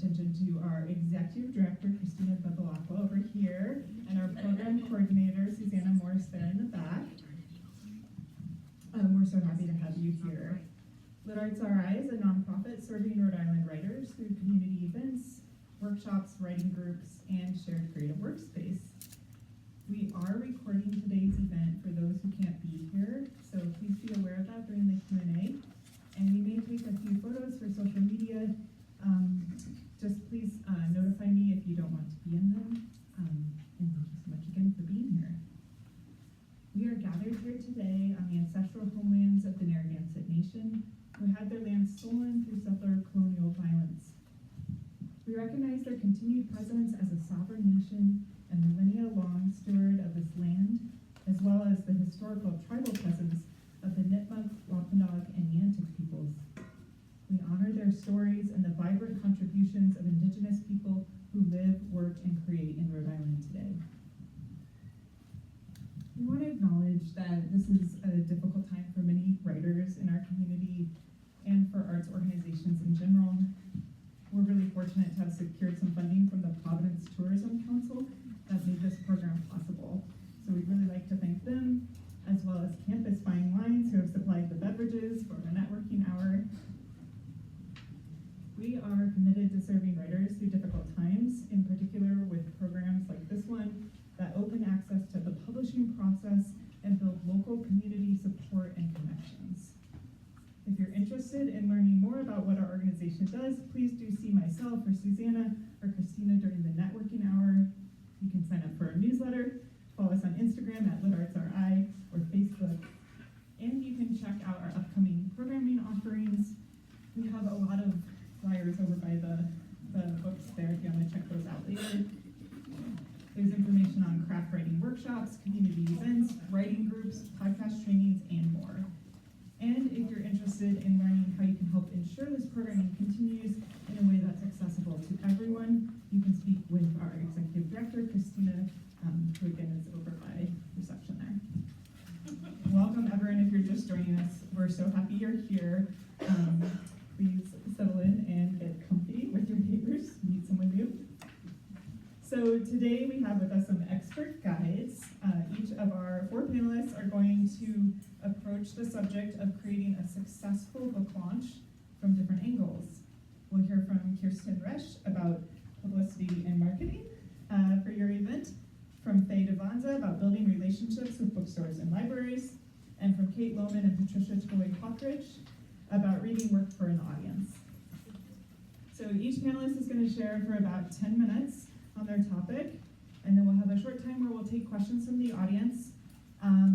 attention to our executive director, Christina Bevilacqua, over here, and our program coordinator, Susanna Morris, there in the back. We're so happy to have you here. LitArts RI is a nonprofit serving Rhode Island writers through community events, workshops, writing groups, and shared creative workspace. We are recording today's event for those who can't be here, so please be aware of that during the Q&A. And we may take a few photos for social media. Just please notify me if you don't want to be in them. And thank you so much again for being here. We are gathered here today on the ancestral homelands of the Narragansett Nation, who had their land stolen through settler colonial violence. We recognize their continued presence as a sovereign nation and millennia-long steward of this land, as well as the historical tribal presence of the Nipmuc, Wampanoag, and Yantic peoples. We honor their stories and the vibrant contributions of Indigenous people who live, work, and create in Rhode Island today. We want to acknowledge that this is a difficult time for many writers in our community and for arts organizations in general. We're really fortunate to have secured some funding from the Providence Tourism Council that made this program possible. So we'd really like to thank them, as well as Campus Fine Wines, who have supplied the beverages for our networking hour. We are committed to serving writers through difficult times, in particular with programs like this one that open access to the publishing process and build local community support and connections. If you're interested in learning more about what our organization does, please do see myself or Susanna or Christina during the networking hour. You can sign up for our newsletter, follow us on Instagram at LitArts RI or Facebook, and you can check out our upcoming programming offerings. We have a lot of flyers over by the books there if you want to check those out later. There's information on craft writing workshops, community events, writing groups, podcast trainings, and more. And if you're interested in learning how you can help ensure this programming continues in a way that's accessible to everyone, you can speak with our executive director, Christina, who again is over by reception there. Welcome everyone if you're just joining us. We're so happy you're here. Please settle in and get comfy with your neighbors, meet someone new. So today we have with us some expert guides. Each of our 4 panelists are going to approach the subject of creating a successful book launch from different angles. We'll hear from Kirsten Resch about publicity and marketing for your event, from Faye Devanza about building relationships with bookstores and libraries, and from Kate Lohman and Patricia Toy-Cockridge about reading work for an audience. So each panelist is going to share for about 10 minutes on their topic, and then we'll have a short time where we'll take questions from the audience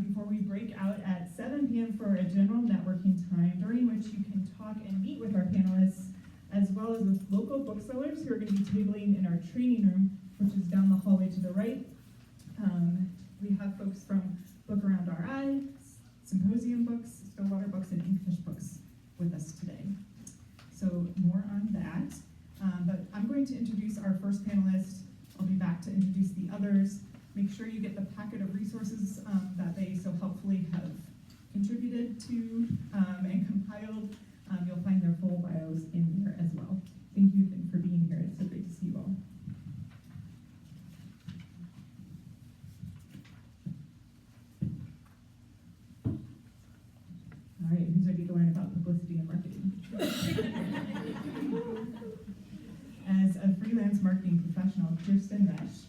before we break out at 7 p.m. for a general networking time, during which you can talk and meet with our panelists, as well as with local booksellers who are going to be tabling in our training room, which is down the hallway to the right. We have folks from Book Around RI, Symposium Books, Stillwater Books, and Inkfish Books with us today. So more on that. But I'm going to introduce our first panelist. I'll be back to introduce the others. Make sure you get the packet of resources that they so helpfully have contributed to and compiled. You'll find their full bios in there as well. Thank you for being here. It's so great to see you all. All right, who's ready to learn about publicity and marketing? As a freelance marketing professional, Kirsten Resch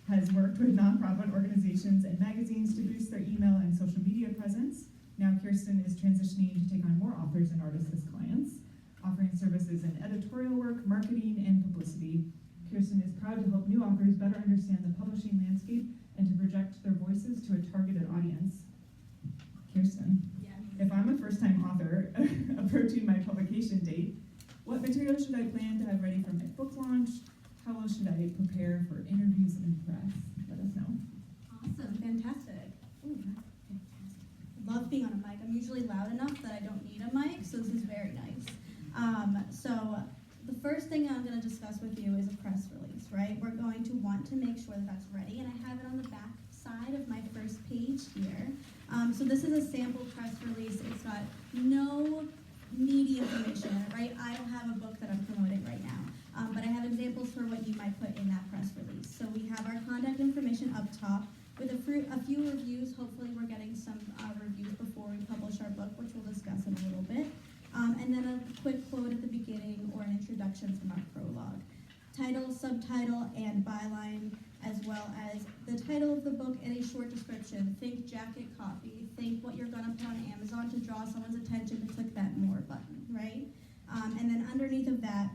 has worked with nonprofit organizations and magazines to boost their email and social media presence. Now Kirsten is transitioning to take on more authors and artists as clients, offering services in editorial work, marketing, and publicity. Kirsten is proud to help new authors better understand the publishing landscape and to project their voices to a targeted audience. Kirsten, if I'm a first-time author approaching my publication date, what material should I plan to have ready for my book launch? How well should I prepare for interviews and press? Let us know. Awesome, fantastic. Ooh, that's fantastic. Love being on a mic. I'm usually loud enough that I don't need a mic, so this is very nice. So the first thing I'm going to discuss with you is a press release, right? We're going to want to make sure that that's ready, and I have it on the back side of my first page here. So this is a sample press release. It's got no meaty information in it, right? I don't have a book that I'm promoting right now, but I book, which we'll discuss in a little bit, and then a quick quote at the beginning or an introduction from our prologue. Title, subtitle, and byline, as well as the title of the book and a short description. Think jacket copy. Think what you're going to put on Amazon to draw someone's attention to click that more button, right? And then underneath of that,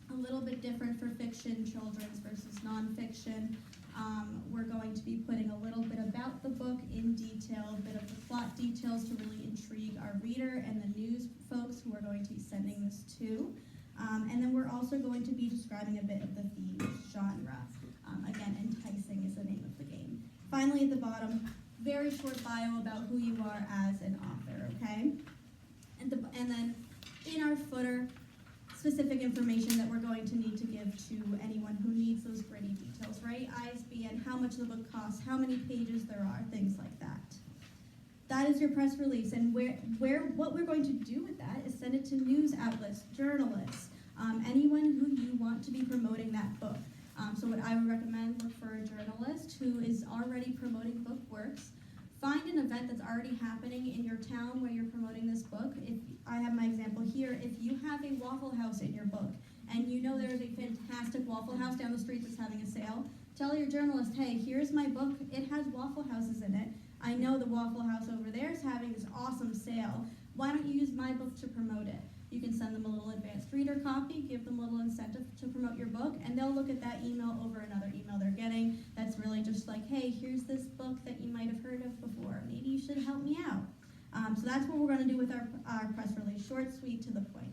a little bit different for fiction, children's versus nonfiction. We're going to be putting a little bit about the book in detail, a bit of the plot details to really intrigue our reader and the news folks who are going to be sending this to. And then we're also going to be describing a bit of the theme, genre. Again, enticing is the name of the game. Finally, at the bottom, very short bio about who you are as an author, okay? And then in our footer, specific information that we're going to need to give to anyone who needs those gritty details, right? ISBN, how much the book costs, how many pages there are, things like that. That is your press release, and what we're going to do with that is send it to news outlets, journalists, anyone who you want to be promoting that book. So what I would recommend, look for a journalist who is already promoting BookWorks. Find an event that's already happening in your town where you're promoting this book. If I have my example here, if you have a Waffle House in your book, and you know there's a fantastic Waffle House down the street that's having a sale, tell your journalist, hey, here's my book, it has Waffle Houses in it. I know the Waffle House over there is having this awesome sale. Why don't you use my book to promote it? You can send them a little advanced reader copy, give them a little incentive to promote your book, and they'll look at that email over another email they're getting that's really just like, hey, here's this book that you might have heard of before. Maybe you should help me out. So that's what we're going to do with our press release, short, sweet, to the point.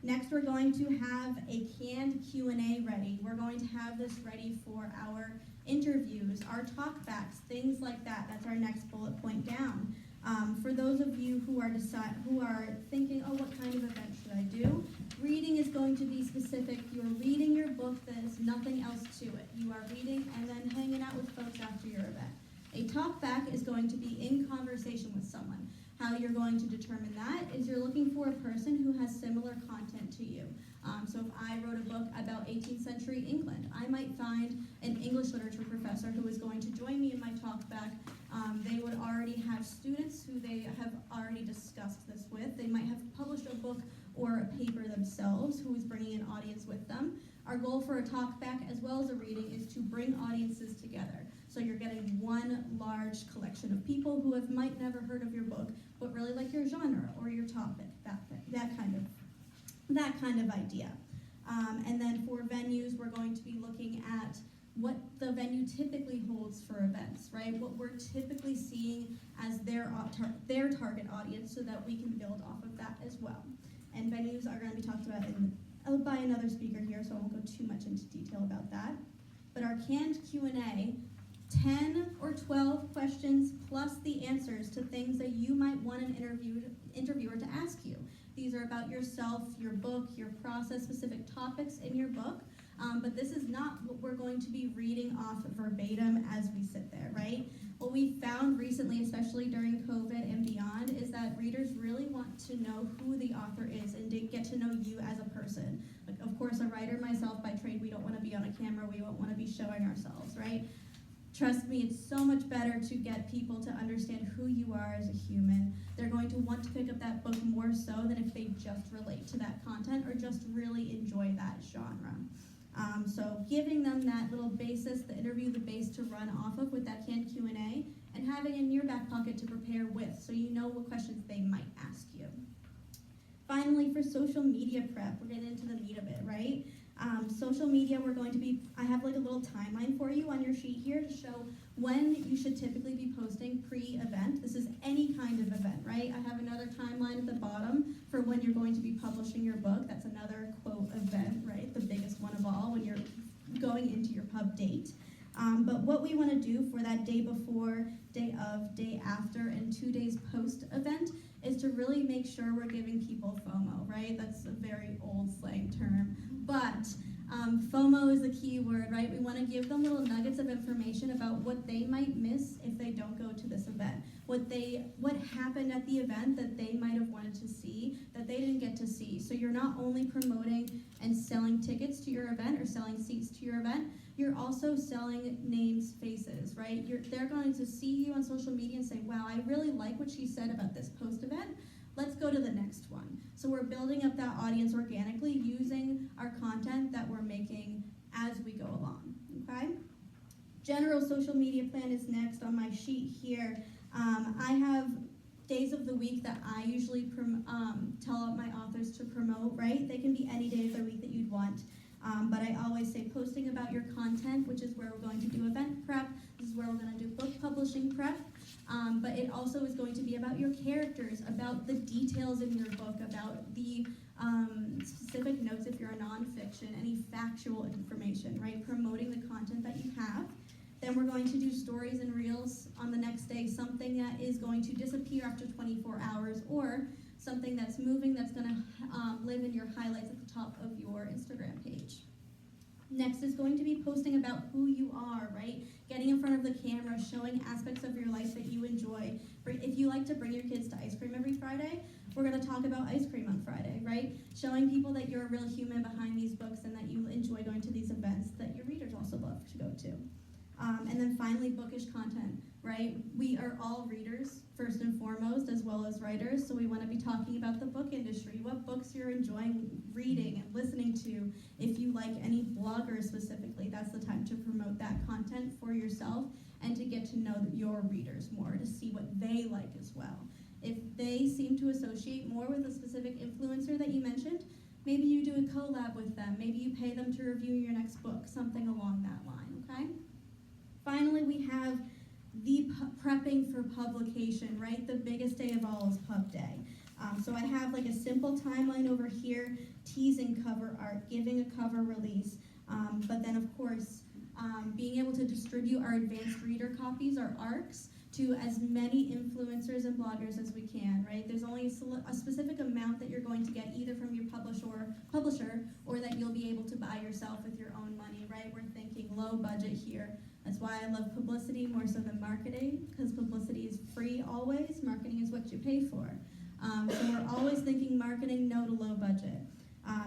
Next, we're going to have a canned Q&A ready. We're going to have this ready for our interviews, our talkbacks, things like that. That's our next bullet point down. For those of you who are thinking, oh, what kind of event should I do? Reading is going to be specific. You're reading your book, there's nothing else to it. You are reading and then hanging out with folks after your event. A talkback is going to be in conversation with someone. How you're going to determine that is you're looking for a person who has similar content to you. So if I wrote a book about 18th century England, I might find an English literature professor who is going to join me in my talkback. They would already have students who they have already discussed this with. They might have published a book or a paper themselves who is bringing an audience with them. Our goal for a talkback as well as a reading is to bring audiences together. So you're getting one large collection of people who might never heard of your book, but really like your genre or your topic, that kind of idea. And then for venues, we're going to be looking at what the venue typically holds for events, right? What we're typically seeing as their target audience, so that we can build off of that as well. And venues are going to be talked about by another speaker here, so I won't go too much into detail about that. But our canned Q&A, 10 or 12 questions plus the answers to things that you might want an interviewer to ask you. These are about yourself, your book, your process, specific topics in your book. But this is not what we're going to be reading off verbatim as we sit there, right? What we found recently, especially during COVID and beyond, is that readers really want to know who the author is and to get to know you as a person. Like, of course, a writer myself by trade, we don't want to be on a camera, we don't want to be showing ourselves, right? Trust me, it's so much better to get people to understand who you are as a human. They're going to want to pick up that book more so than if they just relate to that content or just really enjoy that genre. So giving them that little basis, the interview, the base to run off of with that canned Q&A, and having in your back pocket to prepare with, so you know what questions they might ask you. Finally, for social media prep, we're getting into the meat of it, right? Social media, I have like a little timeline for you on your sheet here to show when you should typically be posting pre-event. This is any kind of event, right? I have another timeline at the bottom for when you're going to be publishing your book. That's another, quote, event, right? The biggest one of all when you're going into your pub date. But what we want to do for that day before, day of, day after, and 2 days post-event is to really make sure we're giving people FOMO, right? That's a very old slang term. But FOMO is the key word, right? We want to give them little nuggets of information about what they might miss if they don't go to this event. What happened at the event that they might have wanted to see that they didn't get to see. So you're not only promoting and selling tickets to your event or selling seats to your event, you're also selling names, faces, right? They're going to see you on social media and say, wow, I really like what she said about this post event. Let's go to the next one. So we're building up that audience organically using our content that we're making as we go along, okay? General social media plan is next on my sheet here. I have days of the week that I usually tell my authors to promote, right? They can be any day of the week that you'd want. But I always say posting about your content, which is where we're going to do event prep. This is where we're going to do book publishing prep. But it also is going to be about your characters, about the details in your book, about the specific notes if you're a nonfiction, any factual information, right? Promoting the content that you have. Then we're going to do stories and reels on the next day, something that is going to disappear after 24 hours or something that's moving that's going to live in your highlights at the top of your Instagram page. Next is going to be posting about who you are, right? Getting in front of the camera, showing aspects of your life that you enjoy. If you like to bring your kids to ice cream every Friday, we're going to talk about ice cream on Friday, right? Showing people that you're a real human behind these books and that you enjoy going to these events that your readers also love to go to. And then finally, bookish content, right? We are all readers, first and foremost, as well as writers, so we want to be talking about the book industry, what books you're enjoying reading and listening to. If you like any bloggers specifically, that's the time to promote that content for yourself and to get to know your readers more, to see what they like as well. If they seem to associate more with a specific influencer that you mentioned, maybe you do a collab with them, maybe you pay them to review your next book, something along that line, okay? Finally, we have the prepping for publication, right? The biggest day of all is pub day. So I have like a simple timeline over here, teasing cover art, giving a cover release, but then of course, being able to distribute our advanced reader copies, our ARCs, to as many influencers and bloggers as we can, right? There's only a specific amount that you're going to get either from your publisher or that you'll be able to buy yourself with your own money, right? We're thinking low budget here. That's why I love publicity more so than marketing, because publicity is free always, marketing is what you pay for. So we're always thinking marketing, no to low budget.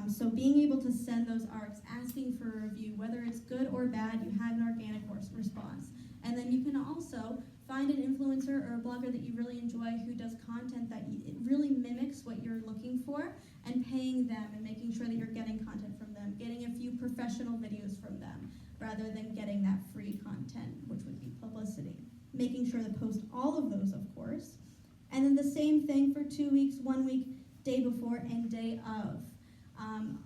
So being able to send those ARCs, asking for a review, whether it's good or bad, you have an organic response. And then you can also find an influencer or a blogger that you really enjoy who does content that it really mimics what you're looking for, and paying them and making sure that you're getting content from them, getting a few professional videos from them, rather than getting that free content, which would be publicity. Making sure to post all of those, of course. And then the same thing for 2 weeks, 1 week, day before and day of.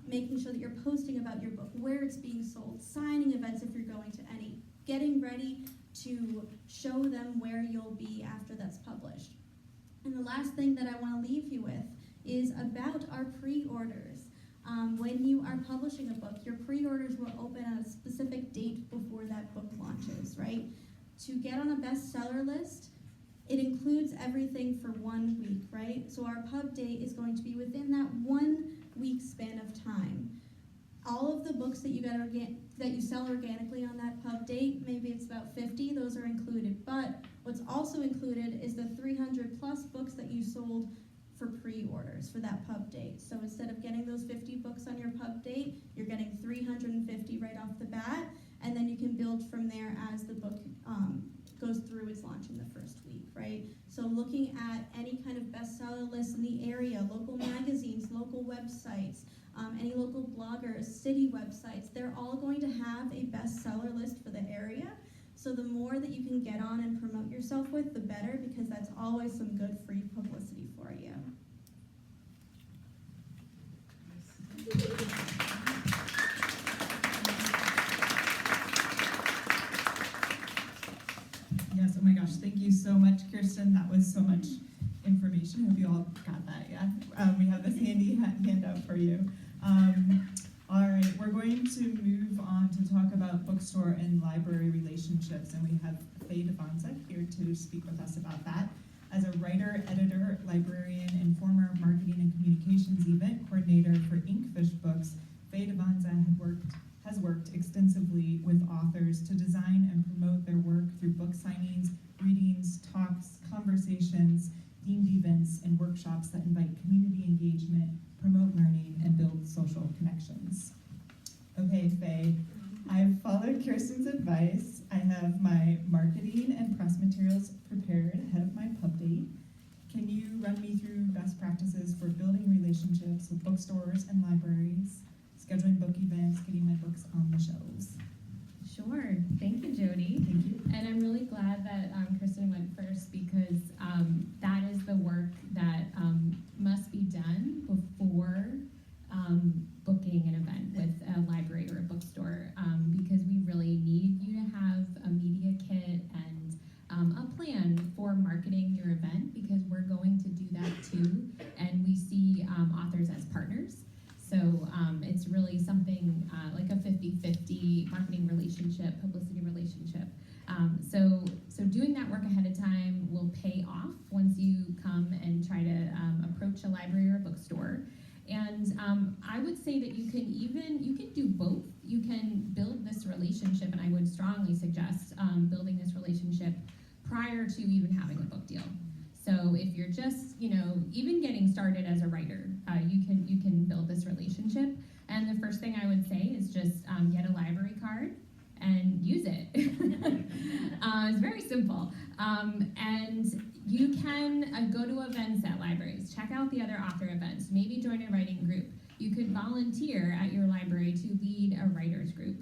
Making sure that you're posting about your book, where it's being sold, signing events if you're going to any, getting ready to show them where you'll be after that's published. And the last thing that I want to leave you with is about our pre-orders. When you are publishing a book, your pre-orders will open at a specific date before that book launches, right? To get on a bestseller list, it includes everything for 1 week, right? So our pub date is going to be within that 1 week span of time. All of the books that you sell organically on that pub date, maybe it's about 50, those are included. But what's also included is the 300 plus books that you sold for pre-orders for that pub date. So instead of getting those 50 books on your pub date, you're getting 350 right off the bat, and then you can build from there as the book goes through its launch in the first week, right? So looking at any kind of bestseller lists in the area, local magazines, local websites, any local bloggers, city websites, they're all going to have a bestseller list for the area. So the more that you can get on and promote yourself with, the better, because that's always some good free publicity for you. Yes, oh my gosh, thank you so much, Kirsten. That was so much information. I hope you all got that, yeah? We have this handy handout for you. All right, we're going to move on to talk about bookstore and library relationships, and we have Faye Devanza here to speak with us about that. As a writer, editor, librarian, and former marketing and communications event coordinator for Inkfish Books, Faye Devanza had worked has worked extensively with authors to design and promote their work through book signings, readings, talks, conversations, themed events, and workshops that invite community engagement, promote learning, and build social connections. Okay, Faye, I've followed Kirsten's advice. I have my marketing and press materials prepared ahead of my pub date. Can you run me through best practices for building relationships with bookstores and libraries, scheduling book events, getting my books on the shelves? Sure. Thank you, Jody. Thank you. And I'm really glad that Kristen went first because that is the work that must be done before booking an event with a library or a bookstore because we really need you to have a media kit and a plan for marketing your event because we're going to do that too. And we see authors as partners. So it's really something like a 50-50 marketing relationship, publicity relationship. So doing that work ahead of time will pay off once you come and try to approach a library or a bookstore. And I would say that you can do both. You can build this relationship, and I would strongly suggest building this relationship prior to even having a book deal. So if you're just, even getting started as a writer, you can build this relationship. And the first thing I would say is just get a library card and use it. It's very simple. And you can go to events at libraries, check out the other author events, maybe join a writing group. You could volunteer at your library to lead a writer's group.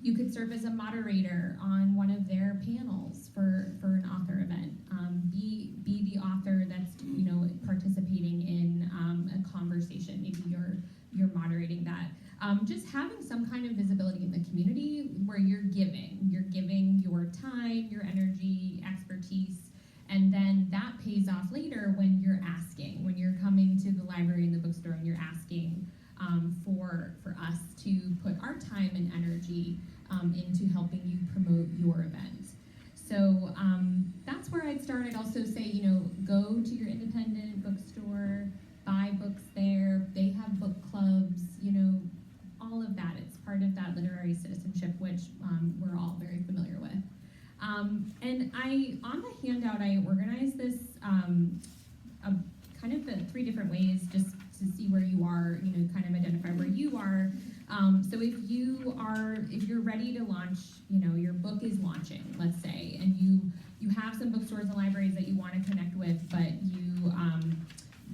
You could serve as a moderator on one of their panels for an author event. Be the author that's participating in a conversation. Maybe you're moderating that. Just having some kind of visibility in the community where you're giving your time, your energy, expertise, and then that pays off later when you're asking, when you're coming to the library and the bookstore and you're asking for us to put our time and energy into helping you promote your event. So that's where I'd start. I'd also say, go to your independent bookstore, buy books there. They have book clubs, all of that. It's part of that literary citizenship, which we're all very familiar with. And on the handout, I organized this kind of the 3 different ways just to see where you are, kind of identify where you are. So if you're ready to launch, your book is launching, let's say, and you have some bookstores and libraries that you want to connect with, but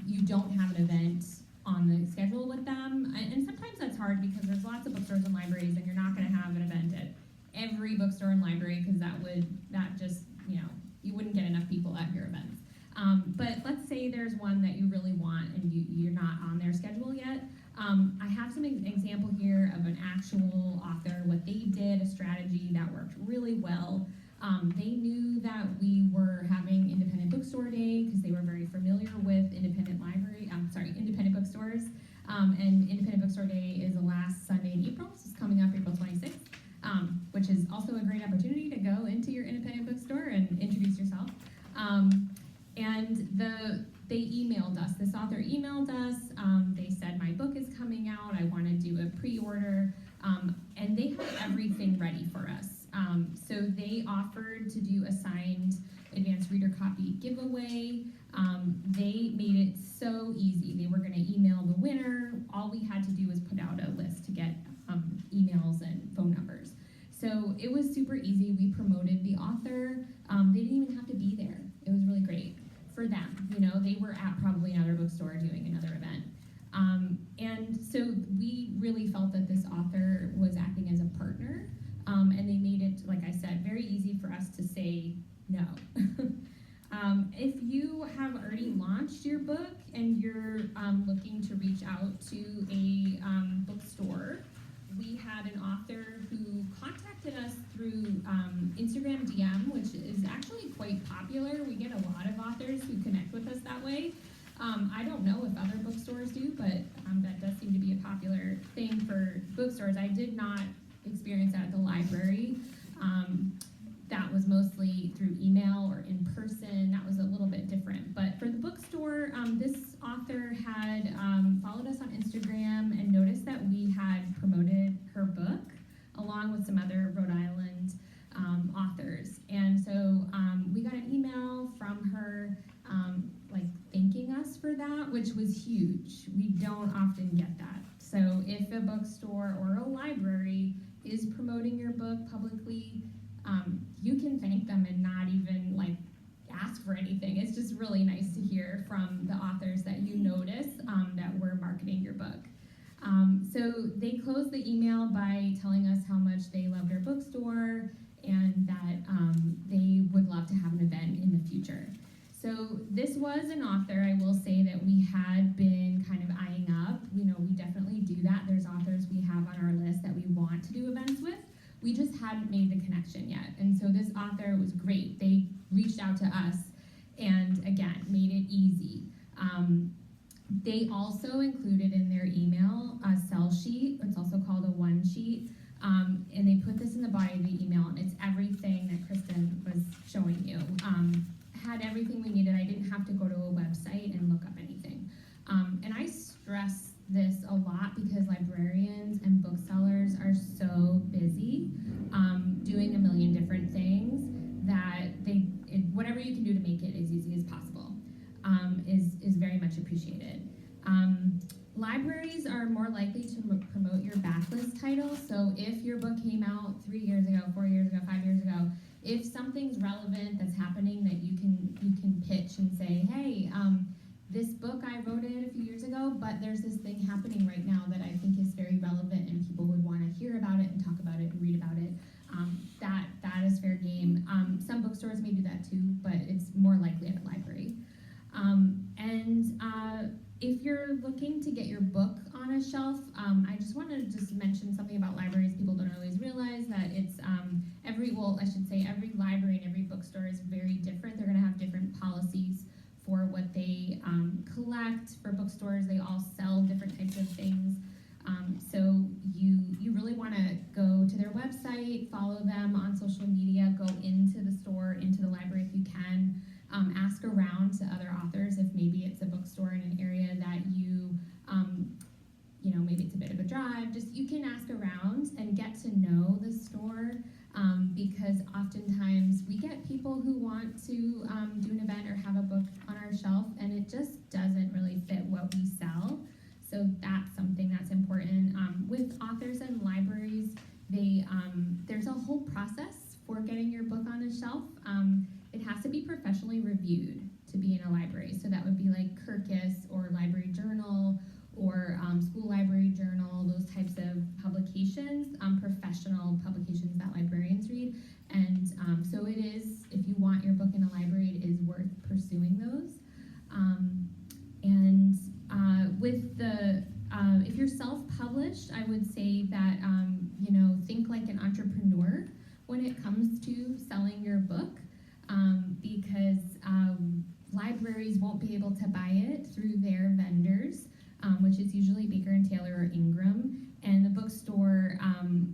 you don't have an event on the schedule with them. And sometimes that's hard because there's lots of bookstores and libraries and you're not going to have an event at every bookstore and library because you wouldn't get enough people at your events. But let's say there's one that you really want and you're not on their schedule yet. I have some example here of an actual author, what they did, a strategy that worked really well. They knew that we were having Independent Bookstore Day because they were very familiar with independent bookstores. And Independent Bookstore Day is the last Sunday in April. So it's coming up April 26th, which is also a great opportunity to go into your independent bookstore and introduce yourself. They emailed us. This author emailed us. They said, my book is coming out. I want to do a pre-order. And they had everything ready for us. So they offered to do a signed advanced reader copy giveaway. They made it so easy. They were going to email the winner. All we had to do was put out a list to get emails and phone numbers. So it was super easy. We promoted the author. They didn't even have to be there. It was really great for them. They were at probably another bookstore doing another event. And so we really felt that this author was acting as a partner. And they made it, like I said, very easy for us to say no. If you have already launched your book and you're looking to reach out to a bookstore, we had an author who contacted us through Instagram DM, which is actually quite popular. We get a lot of authors who connect with us that way. I don't know if other bookstores do, but that does seem to be a popular thing for bookstores. I did not experience that at the library. That was mostly through email or in person. That was a little bit different. But for the bookstore, this author had followed us on Instagram and noticed that we had promoted quickly. You can thank them and not even like ask for anything. It's just really nice to hear from the authors that you notice that we're marketing your book. So they closed the email by telling us how much they loved our bookstore and that they would love to have an event in the future. So this was an author, I will say, that we had been kind of eyeing up. You know, we definitely do that. There's authors we have on our list that we want to do events with. We just hadn't made the connection yet. And so this author was great. They reached out to us and, again, made it easy. They also included in their email a sell sheet. It's also called a one sheet. And they put this in the body of the email, and it's everything that Kristen was showing you. Had everything we needed. I didn't have to go to a website and look up anything. And I stress this a lot because librarians and booksellers are so busy doing a million different things that whatever you can do to make it as easy as possible is very much appreciated. Libraries are more likely to promote your backlist title. So if your book came out 3 years ago, 4 years ago, 5 years ago, if something's relevant that's happening that you can pitch and say, hey, this book I wrote it a few years ago, but there's this thing happening right now that I think is very relevant and people would want to hear about it and talk about it and read about it. That is fair game. Some bookstores may do that too, but it's more likely at a library. If you're looking to get your book on a shelf, I just want to mention something about libraries. People don't always realize that it's every library and every bookstore is very different. They're going to have different policies for what they collect. For bookstores, they all sell different types of things. So you really want to go to their website, follow them on social media, go into the store, into the library if you can. Ask around to other authors if maybe it's a bookstore in an area that maybe it's a bit of a drive. Just you can ask around and get to know the store because oftentimes we get people who want to do an event or have a book on our shelf and it just doesn't really fit what we sell. So that's something that's important. With authors and libraries, there's a whole process for getting your book on a shelf. It has to be professionally reviewed to be in a library. So that would be like Kirkus or Library Journal or School Library Journal, those types of publications, professional publications that librarians read. And so it is, if you want your book in a library, it is worth pursuing those. If you're self-published, I would say that, think like an entrepreneur when it comes to selling your book. Because libraries won't be able to buy it through their vendors, which is usually Baker & Taylor or Ingram, and the bookstore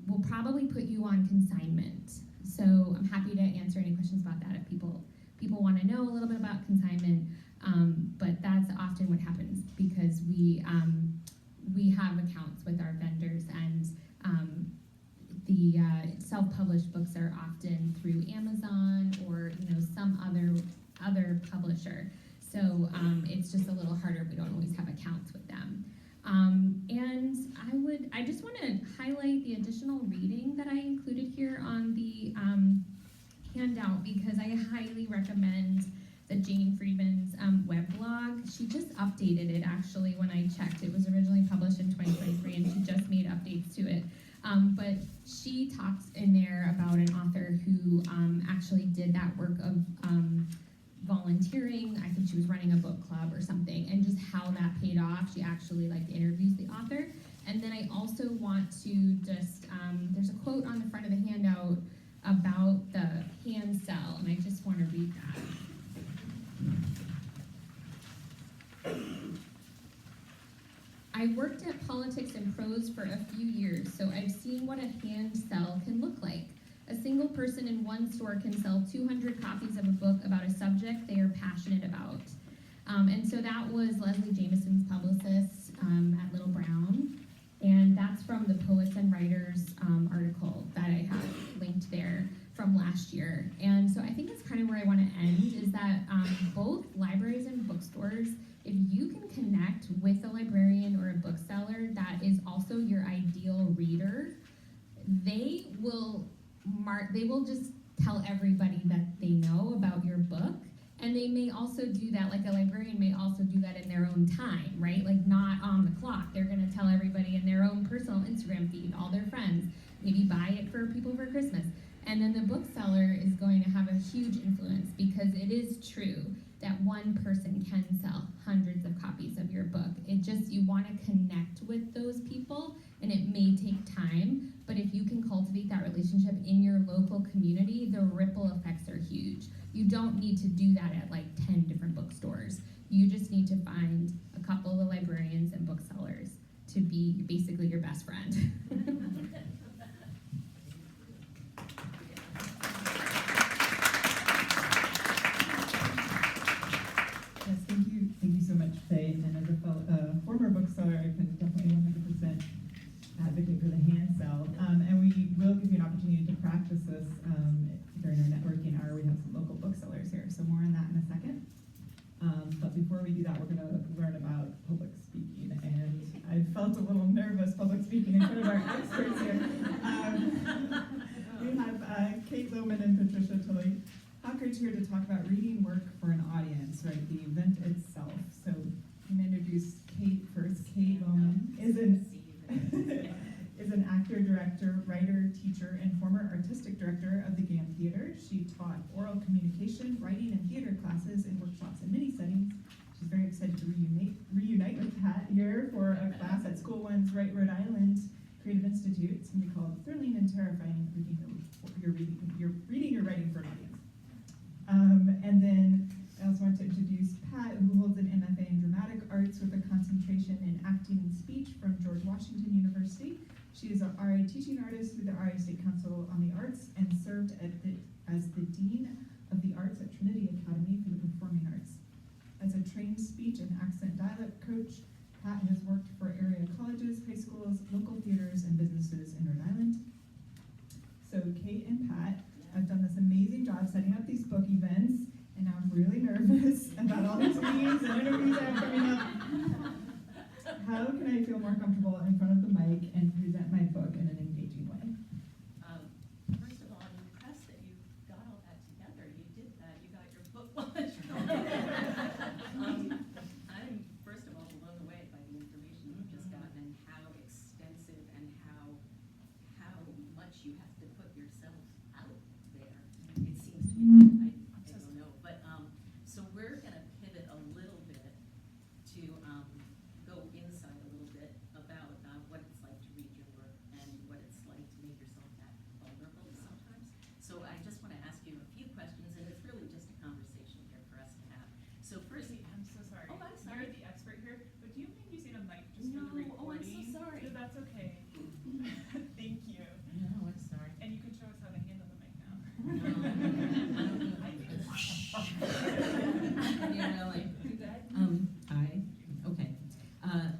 will probably put you on consignment. So I'm happy to answer any questions about that if people want to know a little bit about consignment, but that's often what happens because we have accounts with our vendors and the self-published books are often through Amazon or some other publisher. So it's just a little harder. We don't always have accounts with them. And I just want to highlight the additional reading that I included here on the handout because I highly recommend the Jane Friedman's weblog. She just updated it actually when I checked. It was originally published in 2023 and she just made updates to it. But she talks in there about an author who actually did that work of volunteering. I think she was running a book club or something, and just how that paid off. She actually interviews the author. And then I also want to just, there's a quote on the front of the handout about the hand sell, and I just want to read that. I worked at Politics and Prose for a few years, so I've seen what a hand sell can look like. A single person in one store can sell 200 copies of a book about a subject they are passionate about. And so that was Leslie Jameson's publicist at Little Brown, and that's from the Poets and Writers article that I have linked there from last year. And so I think that's kind of where I want to end, is that both libraries and bookstores, if you can connect with a librarian or a bookseller that is also your ideal reader, they will they will just tell everybody that they know about your book. And they may also do that, like a librarian may also do that in their own time, right? Like not on the clock. They're gonna tell everybody in their own personal Instagram feed, all their friends, maybe buy it for people for Christmas. And then the bookseller is going to have a huge influence, because it is true that one person can sell hundreds of copies of your book. It just, you wanna connect with those people, and it may take time, but if you can cultivate that relationship in your local community, the ripple effects are huge. You don't need to do that at like 10 different bookstores. You just need to find a couple of librarians and booksellers to be basically your best friend. Yes, thank you so much, Faye. And as a former bookseller, I can definitely 100% advocate for the hand sell. And we will give you an opportunity to practice this during our networking hour. We have some local booksellers here, so more on that in a second. But before we do that, we're going to learn about public speaking. And I felt a little nervous public speaking in front of our experts here. We have Kate Lohman and Patricia Tully. Hawkridge here to talk about reading work for an audience, right? The event itself. So I'm going to introduce Kate first. Kate Lohman is an actor, director, writer, teacher, and former artistic director of the GAM Theater. She taught oral communication, writing, and theater classes in workshops and mini settings. She's very excited to reunite with Pat here for a class at School One's Rhode Island Creative Institute. It's going to be called Thrilling and Terrifying Reading Your Writing for an Audience. And then I also want to introduce Pat, who holds an MFA in Dramatic Arts with a concentration in acting and speech from George Washington University. She is an RI teaching artist through the RI State Council on the Arts and served as the Dean of the Arts at Trinity Academy for the Performing Arts. As a trained speech and accent dialect coach, Pat has worked for area colleges, high schools, local theaters, and businesses in Rhode Island. So Kate and Pat have done this amazing job setting up these book events, and now I'm really nervous about all these meetings and interviews that are coming up. How can I feel more comfortable in front of the mic and present my book in an engaging way? First of all, I'm impressed that you got all that together. You did that. You got your book launch. I'm first of all blown away by the information you've just gotten and how extensive and how much you have to put yourself out there. It seems to me. I don't know, but so we're gonna pivot a little bit to go inside a little bit about what it's like to read your work and what it's like to make yourself that vulnerable sometimes. So I just want to ask you a few questions, and it's really just a conversation here for us to have. So first, I'm so sorry. Oh, I'm sorry. You're the expert here, but do you mind using a mic just for the No, oh, I'm recording? so sorry. No, that's okay. Thank you. no, I'm sorry. And you can show us how to handle the mic now. You really do that? Hi. Okay.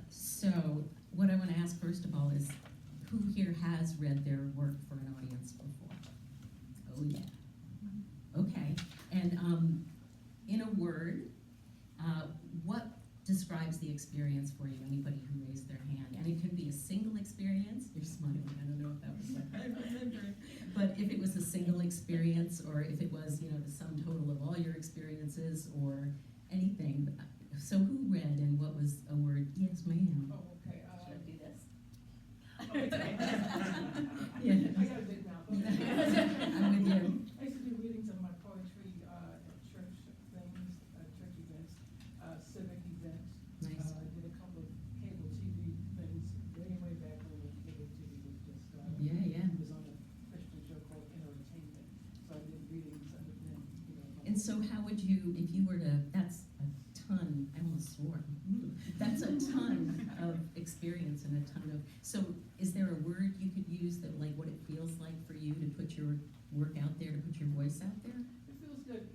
So what I want to ask first of all is, who here has read their work for an audience before? Oh yeah. Okay. And in a word, what describes the experience for you? Anybody who raised their hand, and it can be a single experience. You're smiling. I don't know if that was like I remember. But if it was a single experience, or if it was, the sum total of all your experiences, or anything. So who read, and what was a word? Yes, ma'am. Oh, okay. Should I do this? Yeah. I got a big mouth. I'm with you. I used to do readings of my poetry at church things, church events, civic events. Nice. I did a couple of cable TV things way back when cable TV was just Yeah. It was on a Christian show called Entertainment. So I did readings of them. And so how would you, if you were to, that's a ton, I almost swore. That's a ton of experience and a ton of, so is there a word you could use that, like, what it feels like for you to put your work out there, to put your voice out there? It feels good. It's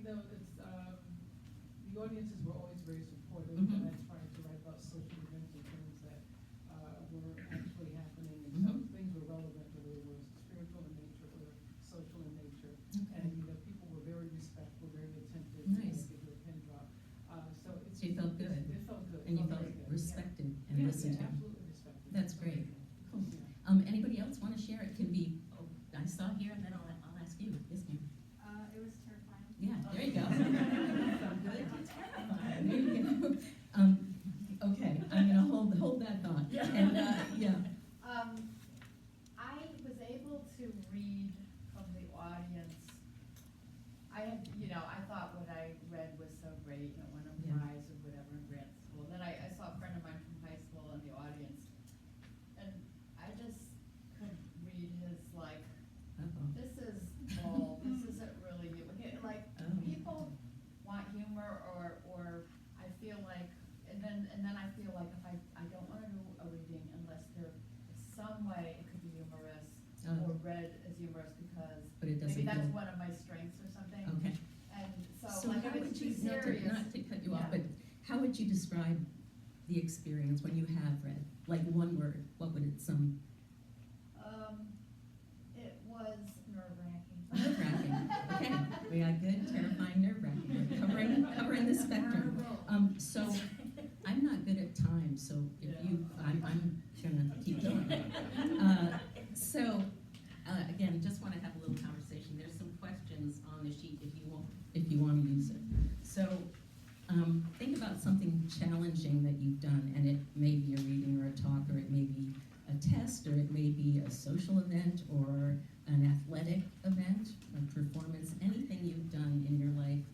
the audiences were always very supportive, Mhm. and I tried to write about social events and things that were actually happening, and some things were relevant, whether it was spiritual in nature or social in nature. Okay. And people were very respectful, very attentive. Nice. To give a pin drop. So it's. So you felt good. It felt good. And you felt very good. respected and Yeah, listened to? absolutely respected. That's great. Cool. Yeah. Anybody else want to share? It can be, I saw here, and then I'll play, it could be humorous, Oh. or read as humorous because But it doesn't maybe that's feel, one of my strengths or something. okay. And so So like how if would it's you, too not to, serious. not to cut you off, Yeah. but how would you describe the experience when you have read? Like one word, what would it It was nerve-wracking. Nerve-wracking. Okay, we got good, terrifying, nerve-wracking. We're covering the spectrum. So I'm not good at time, so if you, I'm gonna keep going. Again, just want to have a little conversation. There's some questions on the sheet if you want to use it. So think about something challenging that you've done, and it may be a reading or a talk, or it may be a test, or it may be a social event, or an athletic event, a performance, anything you've done in your life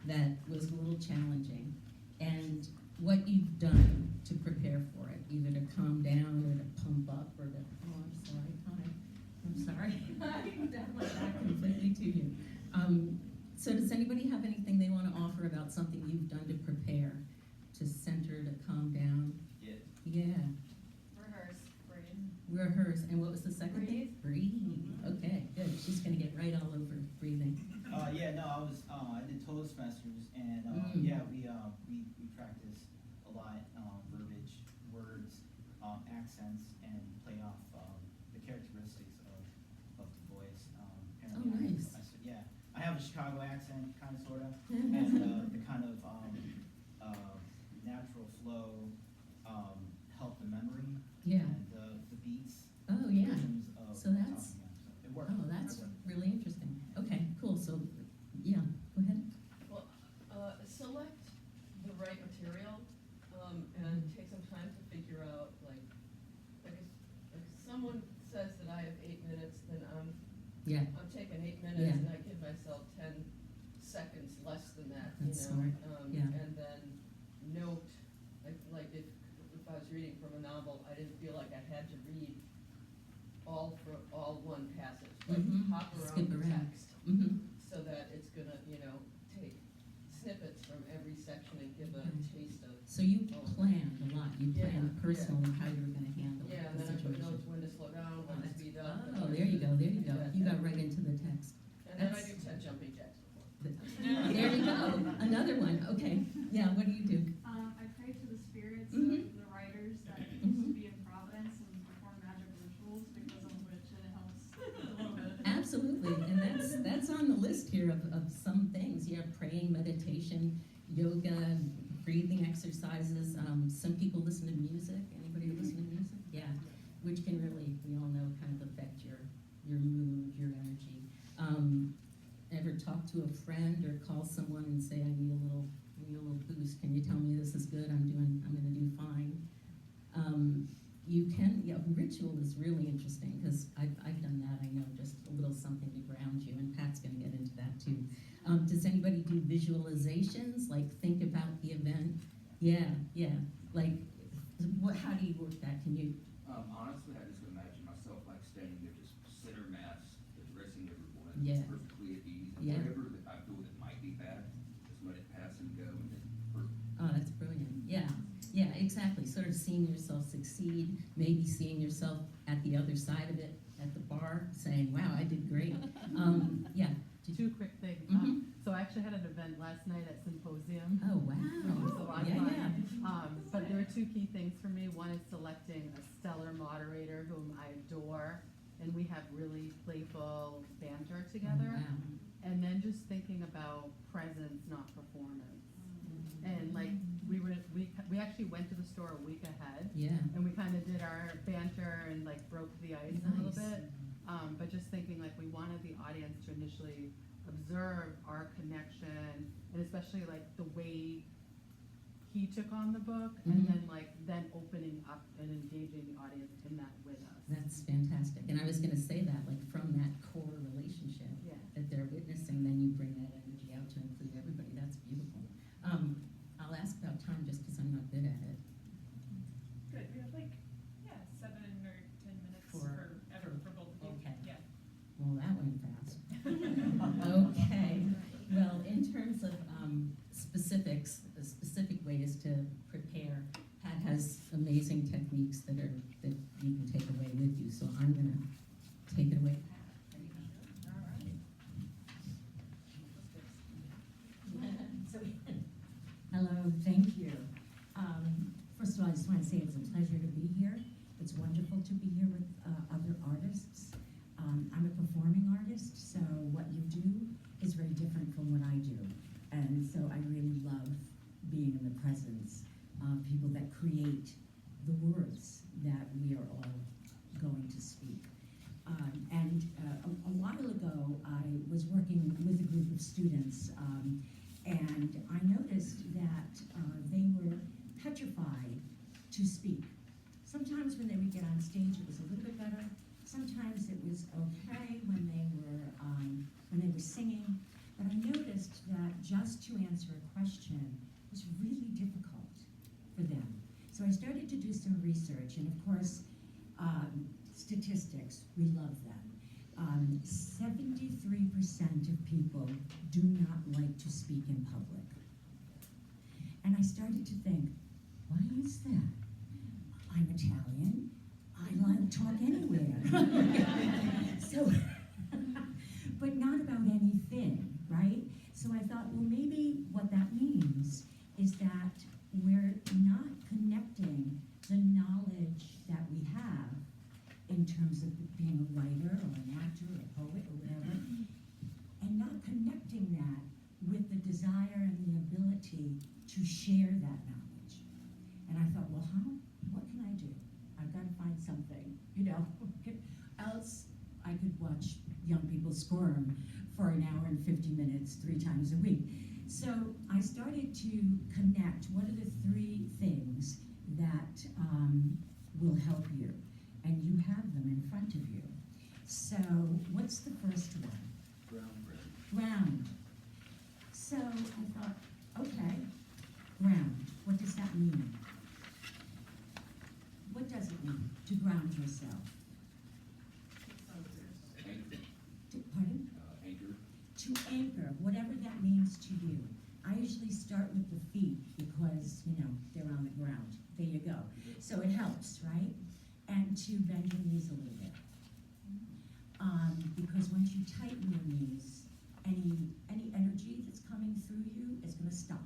that was a little challenging, and what you've done to prepare for it, either to calm down or to pump up or to, oh, I'm sorry, hi, I'm sorry. I'm definitely back completely to you. So does anybody have anything they want to offer about something you've done to prepare, to center, to calm down? Yeah. Yeah. Rehearse, breathe. Rehearse, and what was the second thing? Breathe. Okay, good. She's gonna get right all over breathing. Yeah, no, I did Toastmasters, and yeah, we practice a lot, verbiage, words, accents, and play off the characteristics of the voice. Oh, nice. Yeah, I have a Chicago accent, kind of, sort of, and the kind of natural flow help the memory Yeah. and the beats. Oh, yeah. rhythms of So that's- talking, yeah, so it worked. Oh, that's really interesting. Okay, cool. So, yeah, go ahead. Well, select the right material, and take some time to figure out, like if someone says that I have 8 minutes, then Yeah. I'm taking 8 minutes Yeah. and I give myself 10 seconds less than that, That's you know? smart. Yeah. And then note, like if I was reading from a novel, I didn't feel like I had to read all one passage, like Mhm. hop around Skip the around. text, Mm-hmm. so that it's gonna, take snippets from every section and give a Mhm. taste of. So you planned a lot. You Yeah, planned yeah. personally how you were going to handle Yeah, and the then I put situation. notes when to slow down, when to that's- speed up. Oh, there you go. There you go. Yeah. You got right into the text. And then I That's- do 10 jumping jacks before. There you go. Another one. Okay. Yeah. What do you do? I pray to the spirits Mhm. of the writers that Mhm. used to be in Providence and perform magic rituals because of which it helps a little bit. Absolutely, and that's on the list here of some things. You have praying, meditation, yoga, breathing exercises. Some people listen to music. Anybody listen to music? Yeah, which can really, we all know, kind of affect your mood, your energy. Ever talk to a friend or call someone and say, I need a little boost. Can you tell me this is good? I'm gonna do fine. Ritual is really interesting because I've done that. I know, just a little something to ground you, and Pat's going to get into that too. Does anybody do visualizations? Like think about the event? Yeah. Like, how do you work that? Can you? Honestly, I just imagine myself like standing there, just center mass, addressing everyone, Yeah. perfectly at ease, and Yeah. whatever that I feel that might be bad, just let it pass and go, and then perfect. Oh, that's brilliant. Yeah, exactly. Sort of seeing yourself succeed, maybe seeing yourself at the other side of it, at the bar, saying, wow, I did great. Yeah. Two quick things. Mhm. So I actually had an event last night at Symposium. Oh, wow. Which was a lot of Yeah, fun. But there were two key things for me. One is selecting a stellar moderator whom I adore, and we have really playful banter together. Oh, wow. And then just thinking about presence, not performance. And like we actually went to the store a week ahead, Yeah. and we kind of did our banter and like broke the ice a little Nice. bit. But just thinking like we wanted the audience to initially observe our connection, and especially like the way he took on the book, and Mhm. then opening up and engaging the audience in that with us. That's fantastic. And I was going to say that, like from that core relationship Yeah. that they're witnessing, then you bring that energy out to include everybody. That's beautiful. I'll ask about time just because I'm not good at it. Good, we have 7 or 10 minutes for both of you. Okay. Yeah. Well, that went fast. Okay. Well, in terms of specific ways to prepare, Pat has amazing techniques that you can take away with you. so I'm gonna take it away. Hello, thank you. First of all, I just want to say it's a pleasure to be here. It's wonderful to be here with other artists. I'm a performing artist, so what you do is very different from what I do. And so I really love being in the presence of people that create the words that we are all going to speak. A while ago, I was working with a group of students, and I noticed that they were petrified to speak. Sometimes when they would get on stage, it was a little bit better. Sometimes it was okay when they were singing. But I noticed that just to answer a question was really difficult for them. So I started to do some research, and of course, statistics, we love them. 73% of people do not like to speak in public. And I started to think, why is that? I'm Italian. I like to talk anywhere. So, but not about anything, right? So I thought, well, maybe what that means is that we're not connecting the knowledge that we have in terms of being a writer or an actor or a poet or whatever, and not connecting that with the desire and the ability to share that knowledge. And I thought, well, what can I do? I've got to find something, else I could watch young people squirm for an hour and 50 minutes 3 times a week. So I started to connect what are the 3 things that will help you. And you have them in front of you. So what's the first one? Ground. So I thought, okay, ground. What does that mean? What does it mean to ground yourself? Pardon? Anchor. To anchor, whatever that means to you. I usually start with the feet because, they're on the ground. There you go. So it helps, right? And to bend your knees a little bit. Because once you tighten your knees, any energy that's coming through you is going to stop.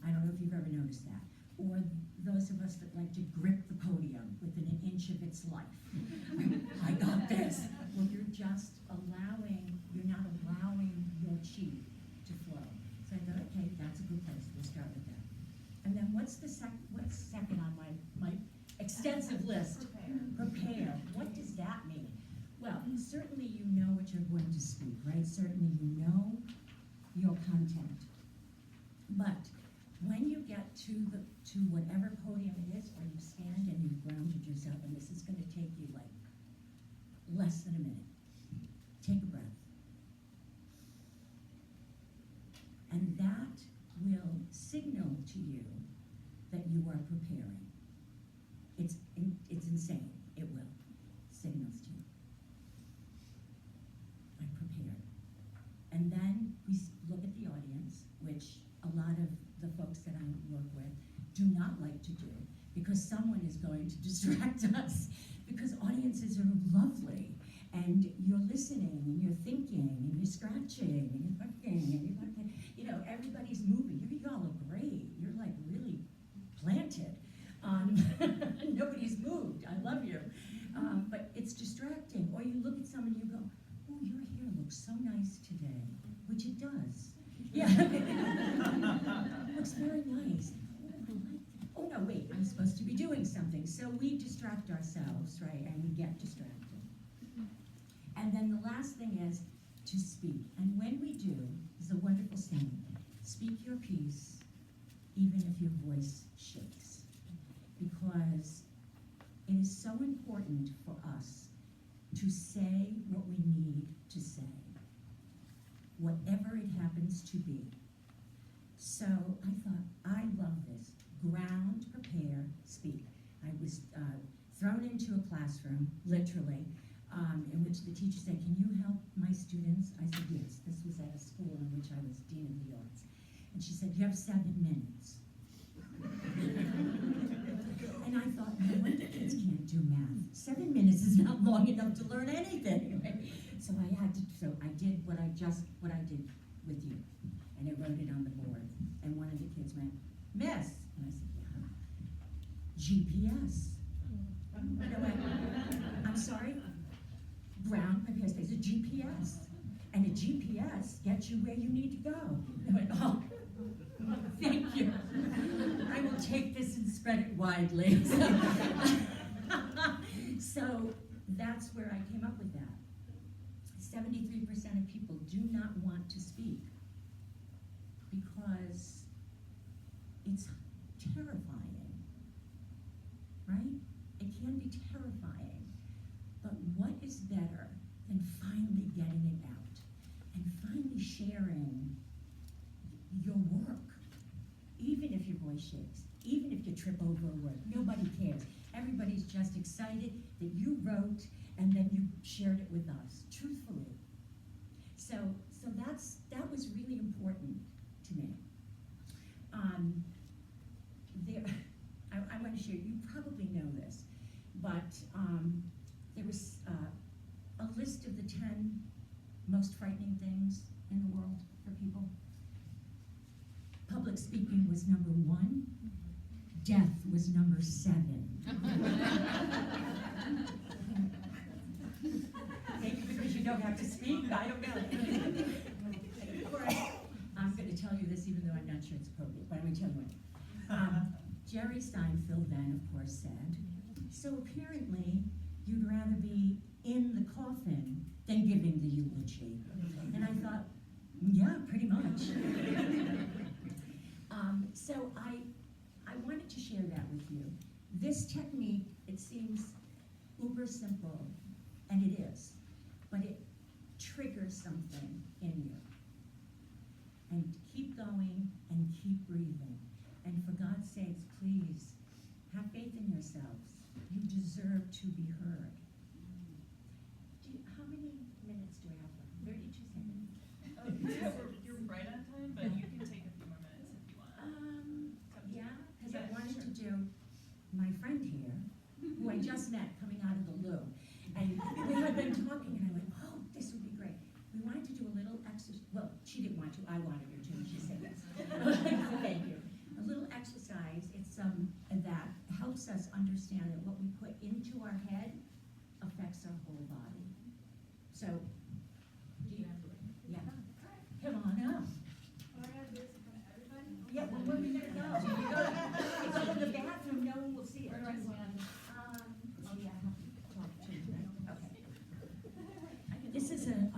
I don't know if you've ever noticed that. Or those of us that like to grip the podium within an inch of its life. I got this. Well, you're not allowing your chi to flow. So I thought, okay, that's a good place. We'll start with that. And then what's second on my extensive list? Prepare. What does that mean? Well, certainly you know what you're going to speak, right? Certainly you know your content. But when you get to whatever podium it is, or you stand and you've grounded yourself, and this is going to take you like less than a minute. Take a breath. And that will signal to you that you are preparing. It's insane. It will. Signals to you. I'm prepared. And then we look at the audience, which a lot of the folks that I work with do not like to do, because someone is going to distract us, because audiences are lovely, and you're listening, and you're thinking, and you're scratching, and you're fucking, and you're fucking, everybody's moving. You all look great. You're like really planted. Nobody's moved. I love you. But it's distracting. Or you look at someone and you go, oh, your hair looks so nice today, which it does. Yeah. Looks very nice. Oh, I like that. Oh, no, wait, I'm supposed to be doing something. So we distract ourselves, right? And we get distracted. And then the last thing is to speak. And when we do, there's a wonderful saying, speak your piece, even if your voice shakes. Because it is so important for us to say what we need to say, whatever it happens to be. So I thought, I love this. Ground, prepare, speak. I was thrown into a classroom, literally, in which the teacher said, can you help my students? I said, yes. This was at a school in which I was Dean of the Arts. And she said, you have 7 minutes. And I thought, no wonder kids can't do math. 7 minutes is not long enough to learn anything. Right? So I did what I did with you. And I wrote it on the board. And one of the kids went, Miss. And I said, yeah. GPS. And I went, I'm sorry? Brown, my parents, a GPS. And a GPS gets you where you need to go. I went, oh, thank you. I will take this and spread it widely. So that's where I came up with that. 73% of people do not want to speak because it's terrifying, right? It can be terrifying. But what is better than finally getting it out and finally sharing your work? Even if your voice shakes, even if you trip over a word, nobody cares. Everybody's just excited that you wrote and then you shared it with us, truthfully. So that was really important to me. I want to share, you probably know this, but there was a list of the 10 most frightening things in the world for people. Public speaking was number 1. Death was number 7. Maybe because you don't have to speak, I don't know. Of course, I'm going to tell you this even though I'm not sure it's appropriate, but I'm going to tell you what. Jerry Seinfeld then, of course, said, so apparently you'd rather be in the coffin than giving the eulogy. And I thought, yeah, pretty much. So I wanted to share that with you. This technique, it seems uber simple, and it is, but it triggers something in you. And keep going and keep breathing. And for God's sakes, please, have faith in yourselves. You deserve to be heard. How many minutes do I have left? 32 seconds. You're right on time, but you can take a few more minutes if you want. Yeah, because I wanted to do my friend here, who I just met coming out of the loo. And we had been talking, and I went, oh, this would be great. We wanted to do a little exercise. Well, she didn't want to. I wanted her to, and she said yes. So thank you. A little exercise. It's that helps us understand that what we put into our head affects our whole body. So, do you? Yeah. Come on up. What I gotta do is in front of everybody? Yeah, well, where are we gonna go? You go to the bathroom, no one will see it. Where do I stand? Oh, yeah, I have to talk to you. Okay. This is a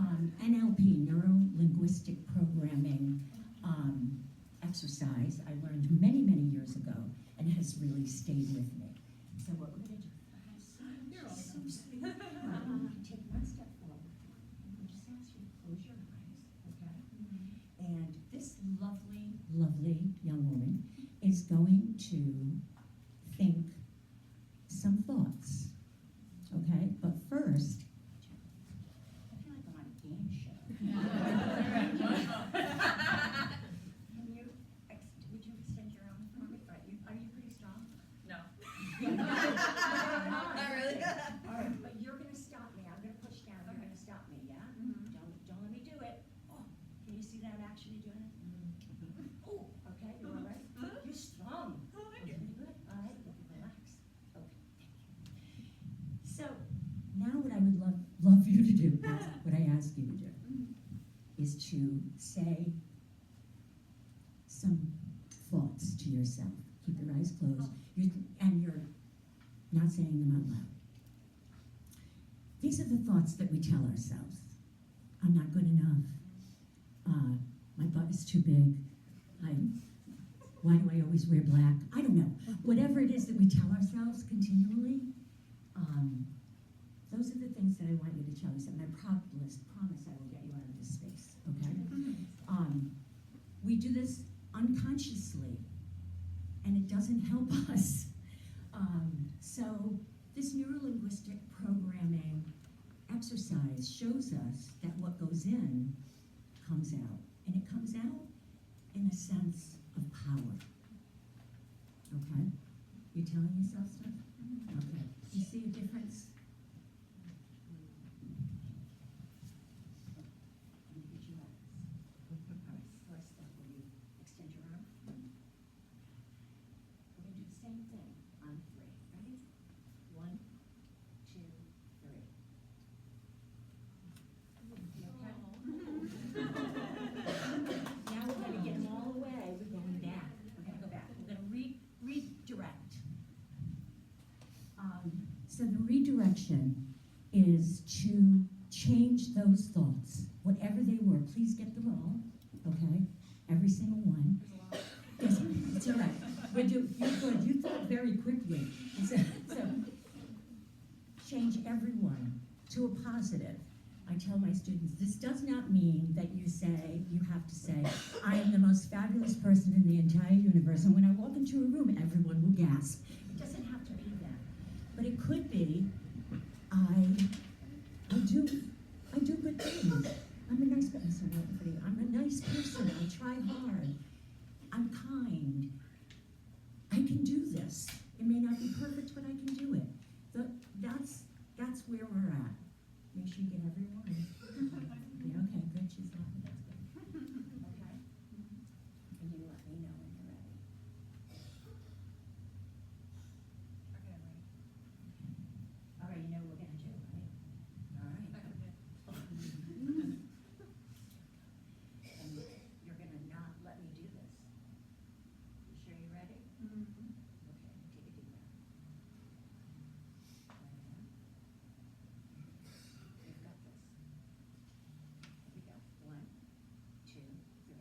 NLP, neuro-linguistic programming exercise I learned many, many years ago and has really stayed with me. So what we're gonna do, you're all so sweet. Take one step forward. I'll just ask you to close your eyes, okay? And this lovely, lovely young woman is going to think some thoughts, okay? But first, I feel like I'm on a game show. Would you extend your arm for me? Are you pretty strong? No. Not really. All right, but you're gonna stop me. I'm gonna push down. You're gonna stop me, yeah? Don't let me do it. Oh, can you see that I'm actually doing it? Oh, okay, you're all right. You're strong. Pretty good. All right, relax. Okay, thank you. So now what I would love you to do, what I ask you to do, is to say some thoughts to yourself. Keep your eyes closed, and you're not saying them out loud. These are the thoughts that we tell ourselves. I'm not good enough. My butt is too big. Why do I always wear black? I don't know. Whatever it is that we tell ourselves continually, those are the things that I want you to tell yourself. And I promise I will get you out of this space, okay? We do this unconsciously, and it doesn't help us. So this neuro-linguistic programming exercise shows us that what goes in comes out, and it comes out in a sense of power, okay? You telling yourself stuff? Okay. Do you see a difference? Let me get you up. All right, first step will be extend your arm. We're gonna do the same thing on 3. Ready? 1, 2, 3. You okay? Now we're gonna get them all away. We're going back. We're gonna go back. We're gonna redirect. So the redirection is to change those thoughts, whatever they were. Please get them all, okay? Every single one. It's all right. You're good. You thought very quickly. So change everyone to a positive. I tell my students, this does not mean that you have to say, I am the most fabulous person in the entire universe, and when I walk into a room, everyone will gasp. It doesn't have to be that. But it could be, I do good things. I'm a nice person. I'm a nice person. I try hard. I'm kind. I can do this. It may not be perfect, but I can do it. That's where we're at. Make sure you get everyone. Yeah, okay, good. She's laughing. That's good. Okay. And you let me know when you're ready. Okay, I'm ready. All right, you know what we're gonna do, right? All right. And you're gonna not let me do this. You sure you're ready? Okay, take a deep breath. You've got this. Here we go. 1, 2, 3.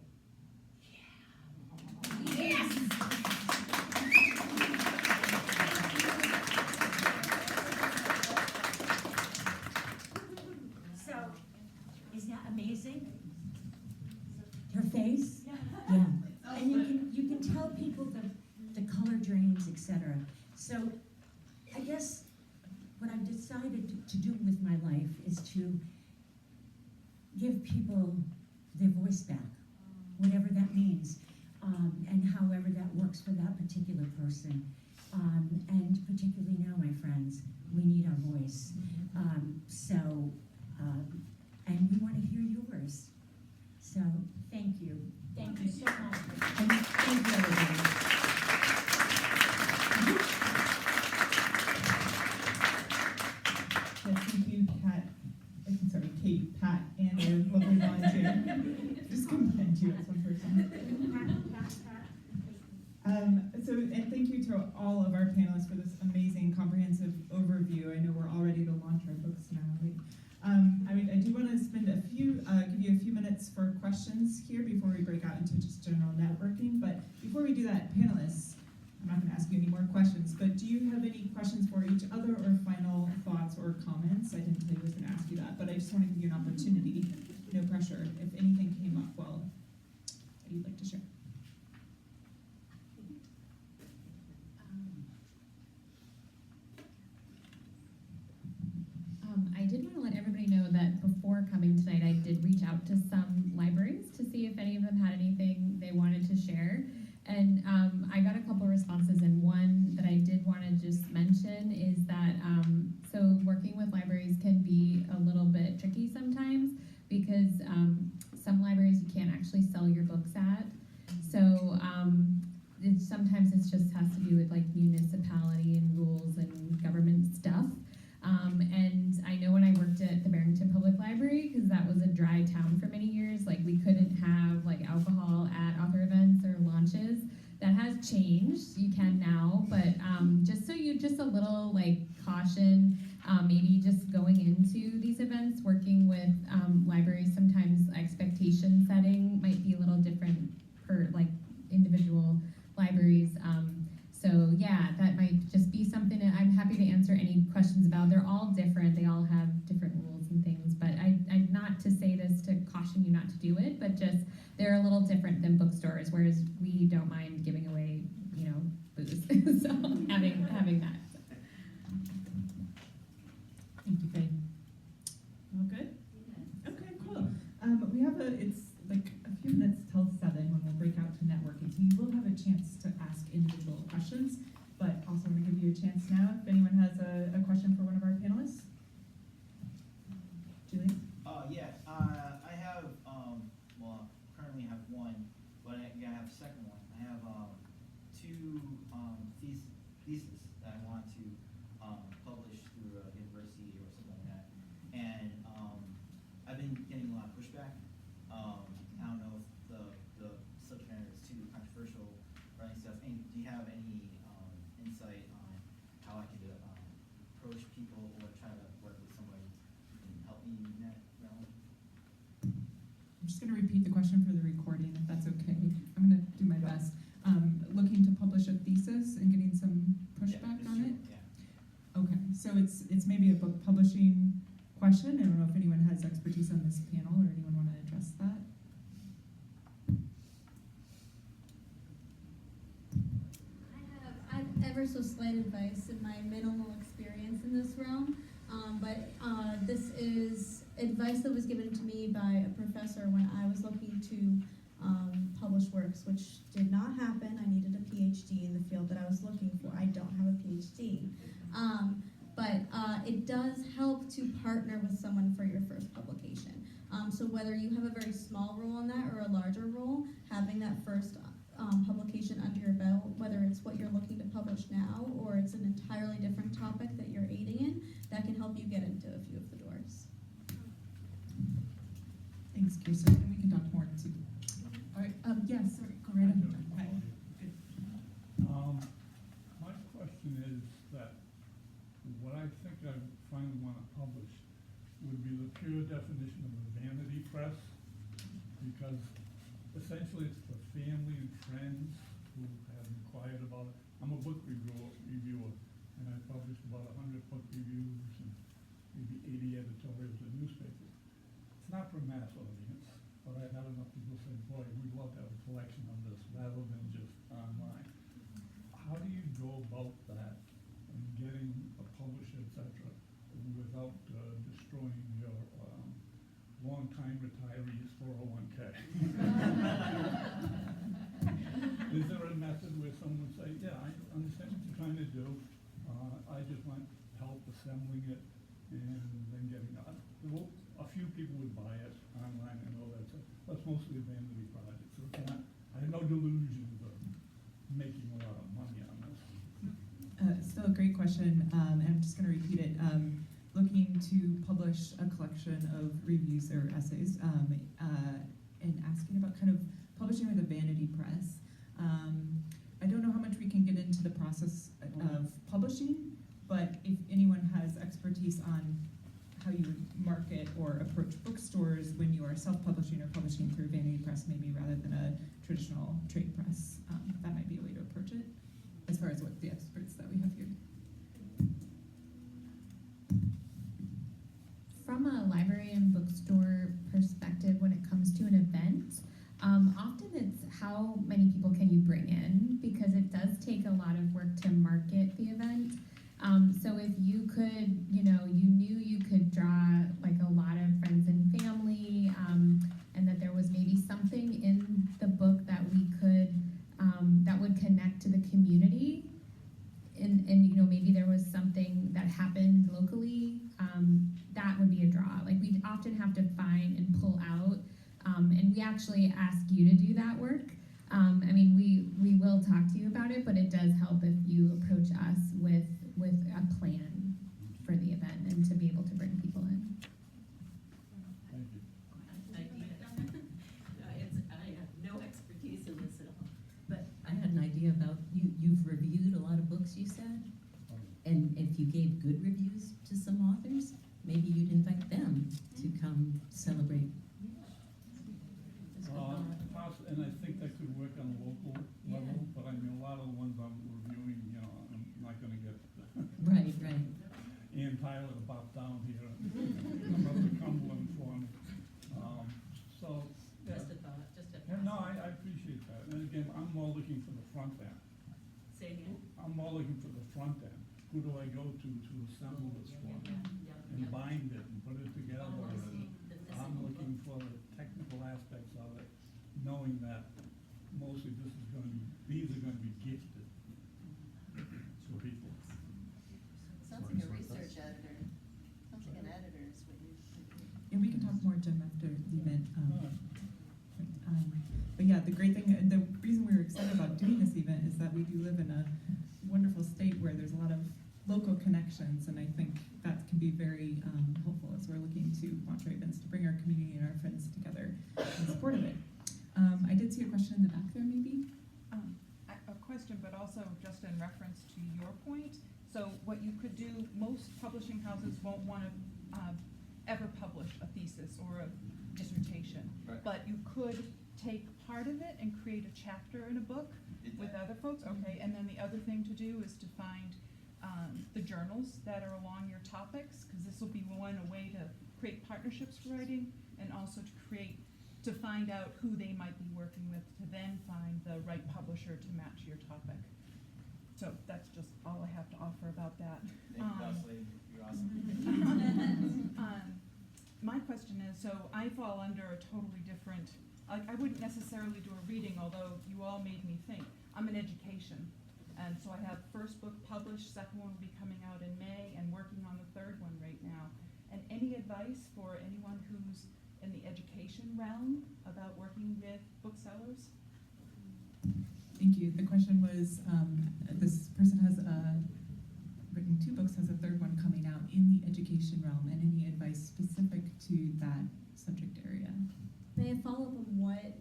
Yes! So, is that amazing? Her face? Yeah. And you can tell people the color drains, etc. So, I guess what I've decided to do with my life is to give people their voice back, whatever that means, and however that works for that particular person. And particularly now, my friends, we need our voice. And we want to hear yours. So, thank you. Thank you so much. And thank you, everybody. Yes, thank you, Kate, Pat, and our lovely volunteer. Just commend you as one person. And thank you to all of our panelists for this amazing comprehensive overview. I know we're all ready to launch our books now. I do want to spend give you a few minutes for questions here before we break out into just general networking. But before we do that, panelists, I'm not going to ask you any more questions, but do you have any questions for each other or final thoughts or comments? I didn't tell you I was going to ask you that, but I just want to give you an opportunity, no pressure, if anything came up that you'd like to share. I did want to let everybody know that before coming tonight, I did reach out to some libraries to see if any of them had anything they wanted to share. And I got a couple responses, and one that I did want to just mention is that so working with libraries can be a little bit tricky sometimes because some libraries you can't actually sell your books at. So sometimes it just has to do with like municipality and rules and government stuff. And I know when I worked at the Barrington Public Library, because that was a dry town for many years, like we couldn't have like alcohol at author events or launches. two thesis that I want to publish through a university or something like that, and I've been getting a lot of pushback. I don't know if the subject matter is too controversial or any stuff. And do you have any insight on how I could approach people or try to work with somebody who can help me in that realm? I'm just gonna repeat the question for the recording, if that's okay. I'm gonna do my best. Looking to publish a thesis and getting some pushback on it? Yeah. Okay, so it's maybe a book publishing question. I don't know if anyone has expertise on this panel or anyone want to address that. I have ever so slight advice in my minimal experience in this realm, but this is advice that was given to me by a professor when I was looking to publish works, which did not happen. I needed a PhD in the field that I was looking for. I don't have a PhD. But it does help to partner with someone for your first publication. So whether you have a very small role in that or a larger role, having that first publication under your belt, whether it's what you're looking to publish now or it's an entirely different topic that you're aiding in, that can help you get into a few of the doors. Thanks, Kirsten. And we can talk more too. All right, yes, sorry, go right ahead. Hi. My question is that what I think I finally want to publish would be the pure definition of a vanity press, because essentially it's for family and friends who have inquired about it. I'm a book reviewer, and I published about 100 book reviews and maybe 80 editorials in newspapers. It's not for mass audience, but I've had enough people say, boy, we'd love to have a collection of this rather than just online. How do you go about that and getting a publisher, et cetera, without destroying your long-time retirees 401k? Is there a method where someone would say, yeah, I understand what you're trying to do, I just want help assembling it and then getting it out? Well, a few people would buy it online and all that, so that's mostly a vanity project. So it's not, I have no delusions of making a lot of money on this. Still a great question, and I'm just going to repeat it. Looking to publish a collection of reviews or essays, and asking about kind of publishing with a vanity press. I don't know how much we can get into the process of publishing, but if anyone has expertise on how you would market or approach bookstores when you are self-publishing or publishing through vanity press, maybe rather than a traditional trade press, that might be a way to approach it, as far as what the experts that we have here. From a library and bookstore perspective, when it comes to an event, often it's how many people can you bring in, because it does take a lot of work to market the event. So if you could, you knew you could draw like a lot of friends and family, and that there was maybe something in the book that we could, that would connect to the community, and maybe there was something that happened locally, that would be a draw. Like we often have to find and pull out, and we actually ask you to do that work. We will talk to you about it, but it does help if you approach us with a plan for the event and to be able to bring people in. Thank you. I have no expertise in this at all, but I had an idea about, you've reviewed a lot of books, you said? And if you gave good reviews to some authors, maybe you'd invite them to come celebrate. And I think that could work on a local level, but I mean, a lot of the ones I'm reviewing, I'm not gonna get Right. Ian Tyler to bop down here and another Cumberland for me. So, yeah. just a thought, just a. Yeah, no, I appreciate that. And again, I'm more looking for the front end. Say again? I'm more looking for the front end. Who do I go to assemble this for? And bind it and put it together. Oh, I see. And I'm looking for the technical aspects of it, knowing that mostly these are going to be gifted to people. Sounds like a research editor. Sounds like an editor is what you. And we can talk more, Jim, after the event. But yeah, the great thing, the reason we were excited about doing this event is that that we do live in a wonderful state where there's a lot of local connections, and I think that can be very helpful as we're looking to launch our events to bring our community and our friends together in support of it. I did see a question in the back there, maybe? A question, but also just in reference to your point. So what you could do, most publishing houses won't want to ever publish a thesis or a dissertation. Right. But you could take part of it and create a chapter in a book Did with that. other folks. Okay, and then the other thing to do is to find the journals that are along your topics, because this will be a way to create partnerships for writing, and also to find out who they might be working with, to then find the right publisher to match your topic. So that's just all I have to offer about that. Thank you, Leslie. You're awesome. My question is, so I fall under a totally different, I wouldn't necessarily do a reading, although you all made me think. I'm in education, and so I have first book published, second one will be coming out in May, and working on the third one right now. And any advice for anyone who's in the education realm about working with booksellers? Thank you. The question was, this person has written 2 books, has a third one coming out in the education realm, and any advice specific to that subject area? May I follow up on what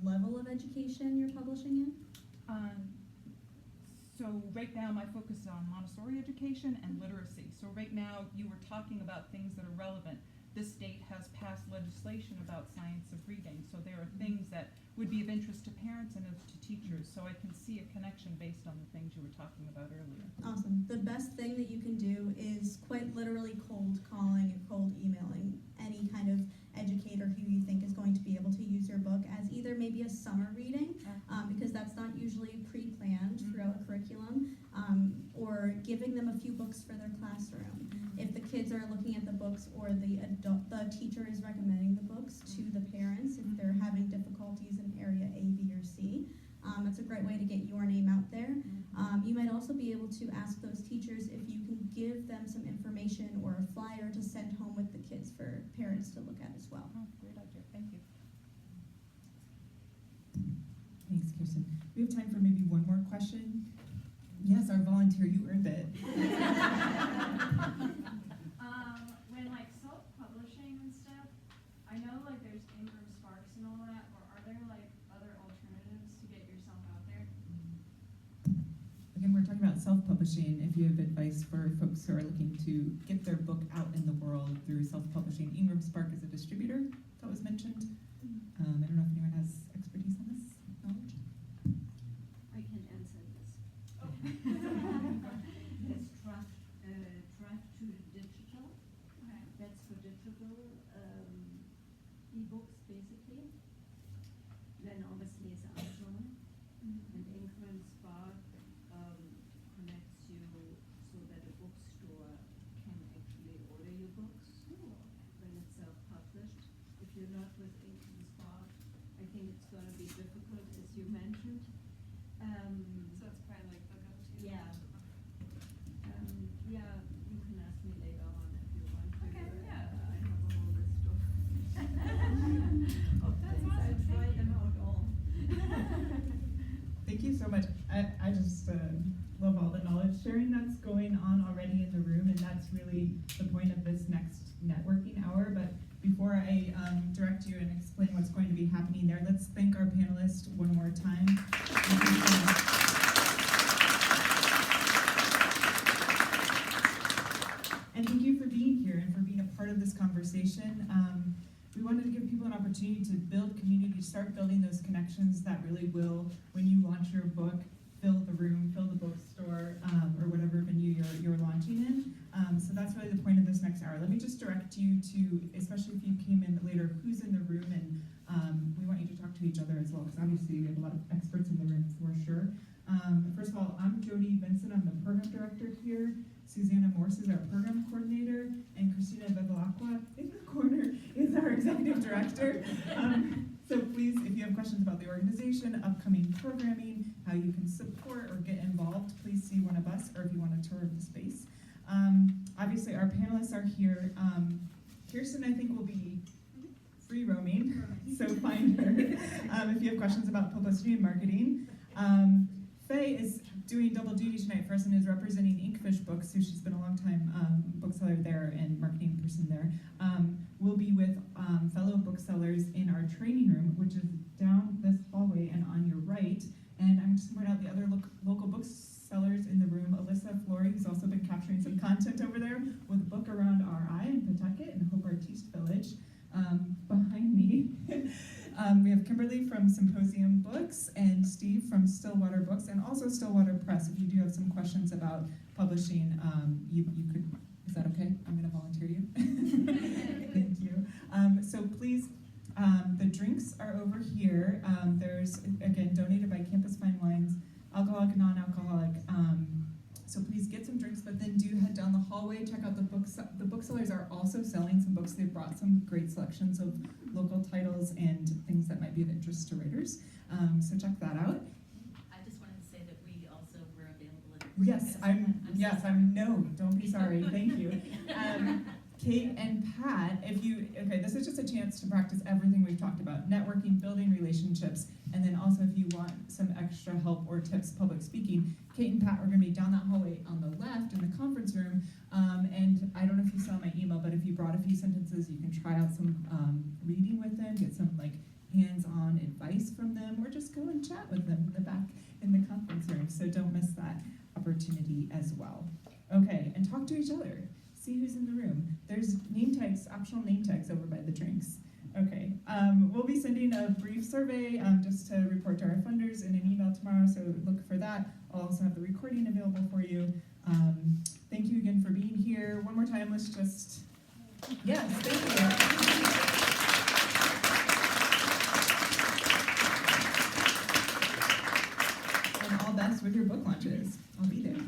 level of education you're publishing in? So right now my focus is on Montessori education and literacy. So right now you were talking about things that are relevant. This state has passed legislation about science of reading, so there are things that would be of interest to parents and to teachers, so I can see a connection based on the things you were talking about earlier. Awesome. The best thing that you can do is quite literally cold calling and cold emailing any kind of educator who you think is going to be able to use your book as either maybe a summer reading, because that's not usually pre-planned throughout a curriculum, or giving them a few books for their classroom. If the kids are looking at the books, or the teacher is recommending the books to the parents if they're having difficulties in area A, B, or C. That's a great way to get your name out there. You might also be able to ask those teachers if you can give them some information or a flyer to send home with the kids for parents to look at as well. Oh, great idea. Thank you. Thanks, Kirsten. We have time for maybe one more question. Yes, our volunteer, you earned it. When like self-publishing and stuff, I know like there's Ingram Sparks and all that, or are there like other alternatives to get yourself out there? Again, we're talking about self-publishing. If you have advice for folks who are looking to get their book out in the world through self-publishing, Ingram Spark is a distributor that was mentioned. I don't know if anyone has expertise on this knowledge. I can answer this. Oh. It's draft to digital. Okay. That's for digital ebooks basically. Then obviously is Amazon, and Ingram Spark connects you so that a bookstore can actually order your books when it's self-published. If you're not with Ingram Spark, I think it's going to be difficult, as you mentioned. So it's probably like the go-to. Yeah. Yeah, you can ask me later on if you want to. Okay, yeah. I have a whole list of things. I try them out all. Thank you so much. I just love all the knowledge sharing that's going on already in the room, and that's really the point of this next networking hour. But before I direct you and explain what's going to be happening there, let's thank our panelists one more time. And thank you for being here and for being a part of this conversation. We wanted to give people an opportunity to build community, to start building those connections that really will, when you launch your book, fill the room, fill the bookstore, or whatever venue you're launching in. So that's really the point of this next hour. Let me just direct you to, especially if you came in later, who's in the room, and we want you to talk to each other as well, because obviously we have a lot of experts in the room for sure. First of all, I'm Jody Benson, I'm the program director here. Susanna Morse is our program coordinator, and Christina Bevilacqua in the corner is our executive director. So please, if you have questions about the organization, upcoming programming, how you can support or get involved, please see one of us, or if you want a tour of the space. Obviously, our panelists are here. Kirsten, I think, will be free roaming, so find her if you have questions about publicity and marketing. Faye is doing double duty tonight for us and is representing Inkfish Books, so she's been a long time bookseller there and marketing person there. We'll be with fellow booksellers in our training room, which is down this hallway and on your right. And I'm just going to point out the other local booksellers in the room. Alyssa Flory, who's also been capturing some content over there with Book Around RI in Pawtucket and Hope Artiste Village. Behind me, we have Kimberly from Symposium Books and Steve from Stillwater Books and also Stillwater Press. If you do have some questions about publishing, you could, is that okay? I'm going to volunteer you. Thank you. So please, the drinks are over here. There's, again, donated by Campus Fine Wines, alcoholic and non-alcoholic. So please get some drinks, but then do head down the hallway, check out the books. The booksellers are also selling some books. They've brought some great selections of local titles and things that might be of interest to writers. So check that out. I just wanted to say that we also were available at. Don't be sorry, thank you. Kate and Pat, this is just a chance to practice everything we've talked about, networking, building relationships, and then also if you want some extra help or tips public speaking, Kate and Pat are gonna be down that hallway on the left in the conference room, and I don't know if you saw my email, but if you brought a few sentences, you can try out some reading with them, get some hands-on advice from them, or just go and chat with them in the back in the conference room, so don't miss that opportunity as well. Okay, and talk to each other. See who's in the room. There's name tags, optional name tags over by the drinks. Okay, we'll be sending a brief survey just to report to our funders in an email tomorrow, so look for that. I'll also have the recording available for you. Thank you again for being here. One more time, let's just, yes, thank you. And all best with your book launches. I'll be there.